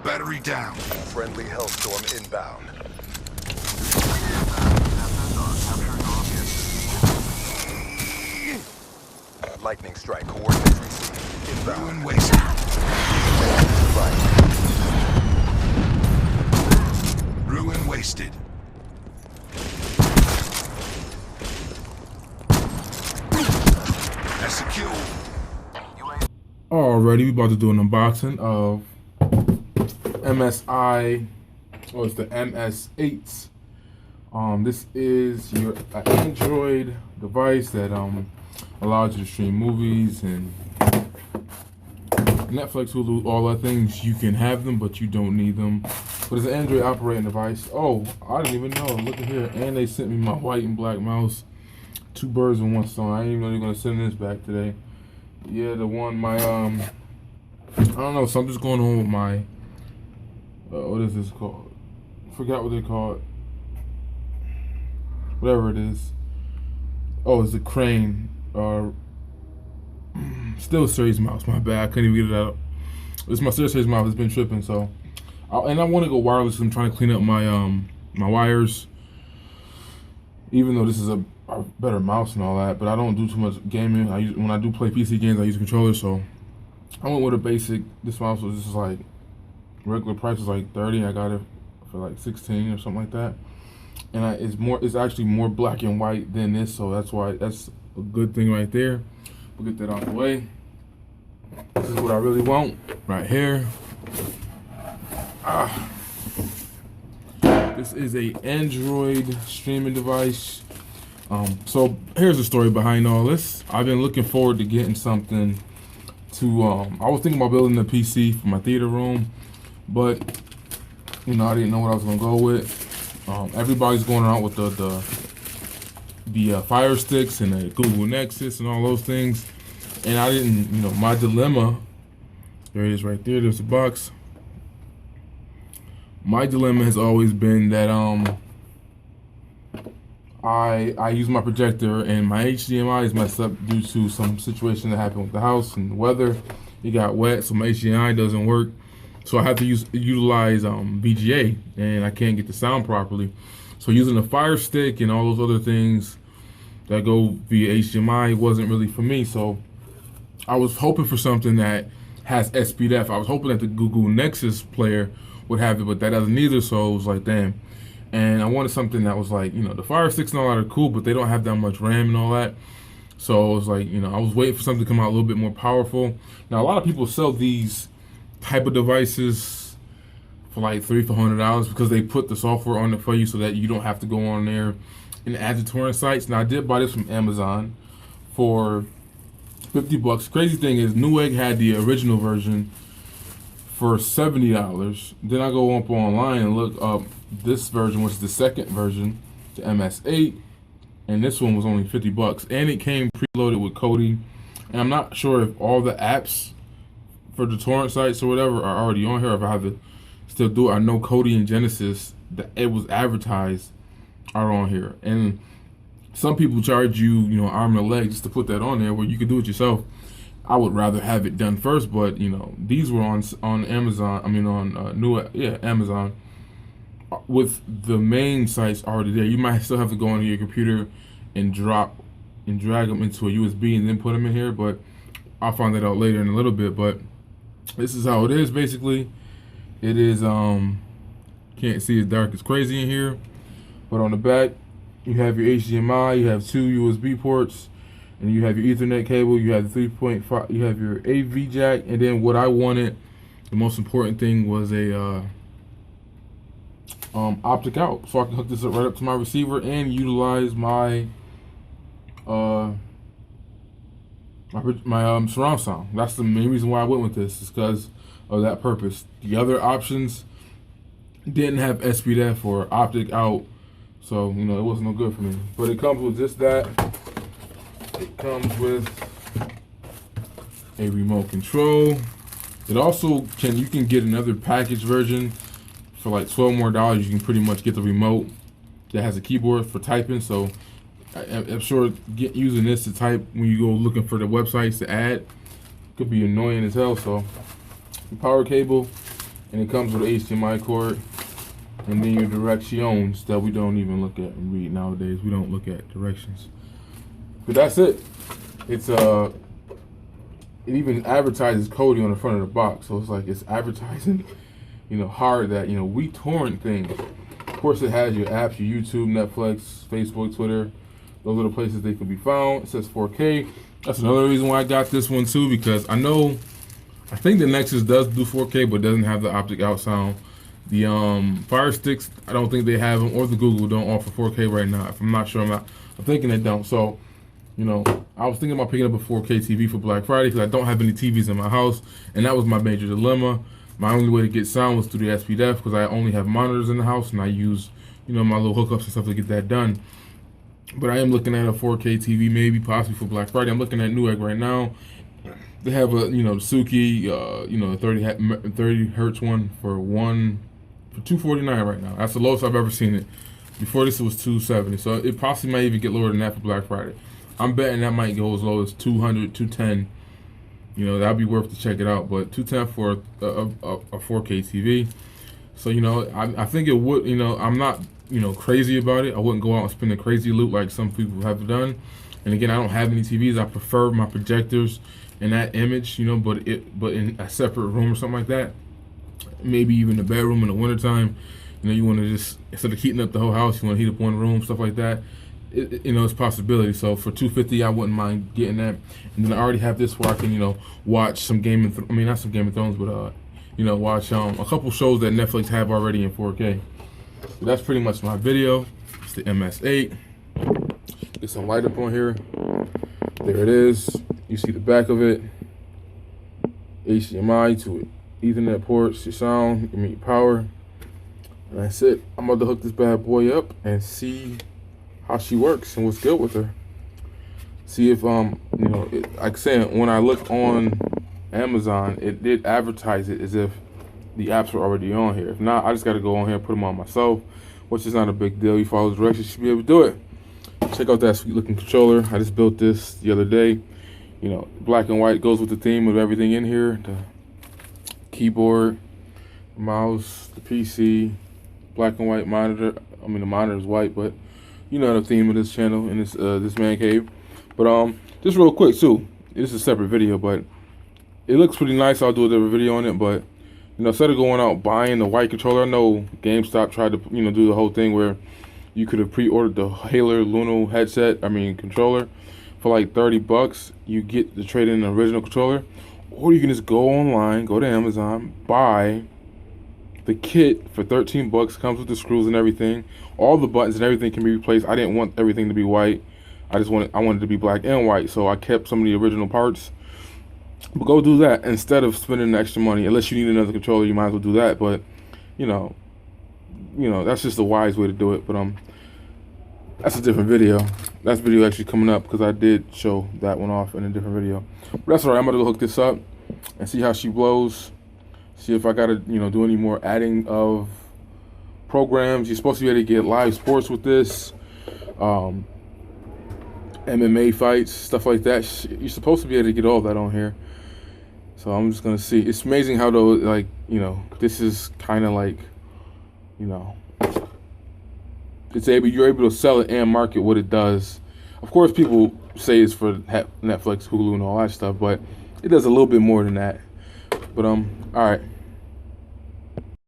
Battery down. Friendly Hellstorm inbound. Lightning strike coordinates received. Inbound. Ruin wasted. Right. Ruin wasted. That's secure. Alrighty, we about to do an unboxing of MSI. Oh, it's the MS8. This is your Android device that allows you to stream movies and Netflix, Hulu, all that things. You can have them, but you don't need them. But it's an Android operating device. Oh, I didn't even know. Look at here, and they sent me my white and black mouse. 2 birds with 1 stone. I didn't even know they were gonna send this back today. Yeah, the one my I don't know, something's going on with my what is this called? Forgot what they call it. Whatever it is. Oh, it's a Crane. Still series mouse. My bad. I couldn't even get it out. It's my series mouse. It's been tripping. So, and I want to go wireless. I'm trying to clean up my my wires. Even though this is a better mouse and all that, but I don't do too much gaming. When I do play PC games, I use a controller. So I went with a basic. This mouse was just like regular price was like 30. I got it for like 16 or something like that. And it's actually more black and white than this, so that's a good thing right there. We'll get that out of the way. This is what I really want right here. This is a Android streaming device. So here's the story behind all this. I've been looking forward to getting something to. I was thinking about building a PC for my theater room, but I didn't know what I was gonna go with. Everybody's going around with the Fire Sticks and the Google Nexus and all those things, and I didn't. My dilemma. There it is, right there. There's the box. My dilemma has always been that I use my projector and my HDMI is messed up due to some situation that happened with the house and the weather. It got wet, so my HDMI doesn't work. So I have to utilize VGA, and I can't get the sound properly. So using the Fire Stick and all those other things that go via HDMI wasn't really for me. So I was hoping for something that has SPDF. I was hoping that the Google Nexus player would have it, but that doesn't either. So it was like, damn. And I wanted something that was like, the Fire Sticks and all that are cool, but they don't have that much RAM and all that. So it was like, I was waiting for something to come out a little bit more powerful. Now, a lot of people sell these type of devices for like $300-400 because they put the software on it for you so that you don't have to go on there and add the torrent sites. Now, I did buy this from Amazon for $50. Crazy thing is, Newegg had the original version for $70. Then I go up online and look up this version, which is the second version, the MS8, and this one was only $50, and it came preloaded with Kodi. And I'm not sure if all the apps for the torrent sites or whatever are already on here, if I have to still do it. I know Kodi and Genesis, that it was advertised, are on here, and some people charge you, arm and a leg just to put that on there, where you could do it yourself. I would rather have it done first, but these were on Amazon. I mean on Amazon, with the main sites already there. You might still have to go into your computer and drag them into a USB and then put them in here, but I'll find that out later in a little bit. But this is how it is basically. It is can't see, it's dark, it's crazy in here. But on the back, you have your HDMI, you have 2 USB ports, and you have your Ethernet cable, you have the 3.5, you have your AV jack, and then what I wanted, the most important thing was a optic out, so I can hook this up right up to my receiver and utilize my surround sound. That's the main reason why I went with this, is because of that purpose. The other options didn't have SPDF or optic out, so it wasn't no good for me. But it comes with just that. It comes with a remote control. It also you can get another package version for like $12 more. You can pretty much get the remote that has a keyboard for typing. So I'm sure using this to type when you go looking for the websites to add could be annoying as hell. So the power cable, and it comes with an HDMI cord, and then your directions that we don't even look at and read nowadays. We don't look at directions, but that's it. It's it even advertises coding on the front of the box, so it's like it's advertising, hard that we torrent things. Of course, it has your apps, your YouTube, Netflix, Facebook, Twitter. Those are the places they can be found. It says 4K. That's another reason why I got this one too, because I think the Nexus does do 4K, but doesn't have the optic out sound. The Fire Sticks, I don't think they have them, or the Google don't offer 4K right now. If I'm not sure, I'm thinking they don't. So, I was thinking about picking up a 4K TV for Black Friday because I don't have any TVs in my house, and that was my major dilemma. My only way to get sound was through the SPDEF because I only have monitors in the house, and I use, my little hookups and stuff to get that done. But I am looking at a 4K TV, maybe possibly for Black Friday. I'm looking at Newegg right now. They have a Suki, 30 hertz one for $249 right now. That's the lowest I've ever seen it. Before this, it was $270. So it possibly might even get lower than that for Black Friday. I'm betting that might go as low as $200, $210. That'd be worth to check it out. But $210 for a 4K TV. So I think it would. I'm not crazy about it. I wouldn't go out and spend a crazy loot like some people have done. And again, I don't have any TVs. I prefer my projectors in that image, but in a separate room or something like that. Maybe even the bedroom in the wintertime. You want to just, instead of heating up the whole house, you want to heat up one room, stuff like that. It's a possibility. So for $250, I wouldn't mind getting that. And then I already have this where I can, watch some not some Game of Thrones, but watch a couple shows that Netflix have already in 4K. So that's pretty much my video. It's the MS8. Get some light up on here. There it is. You see the back of it. HDMI to it. Ethernet ports, your sound, your power. And that's it. I'm about to hook this bad boy up and see how she works and what's good with her. See if like I said, when I look on Amazon, it did advertise it as if the apps were already on here. If not, I just got to go on here and put them on myself, which is not a big deal. You follow the directions, you should be able to do it. Check out that sweet looking controller. I just built this the other day. Black and white goes with the theme of everything in here. The keyboard, the mouse, the PC, black and white monitor. The monitor is white, but the theme of this channel and this man cave. But just real quick too, this is a separate video, but it looks pretty nice. I'll do a different video on it, but instead of going out buying the white controller, I know GameStop tried to do the whole thing where you could have pre-ordered the Halo Luno controller for like $30. You get the trade-in the original controller, or you can just go online, go to Amazon, buy the kit for $13. Comes with the screws and everything. All the buttons and everything can be replaced. I didn't want everything to be white. I wanted to be black and white, so I kept some of the original parts. But go do that instead of spending the extra money. Unless you need another controller, you might as well do that. But that's just a wise way to do it. But that's a different video. That's video actually coming up because I did show that one off in a different video. But that's alright. I'm gonna go hook this up and see how she blows. See if I gotta do any more adding of programs. You're supposed to be able to get live sports with this. MMA fights, stuff like that. You're supposed to be able to get all that on here. So I'm just gonna see. It's amazing how though, this is kind of like, you're able to sell it and market what it does. Of course, people say it's for Netflix, Hulu, and all that stuff, but it does a little bit more than that. But all right.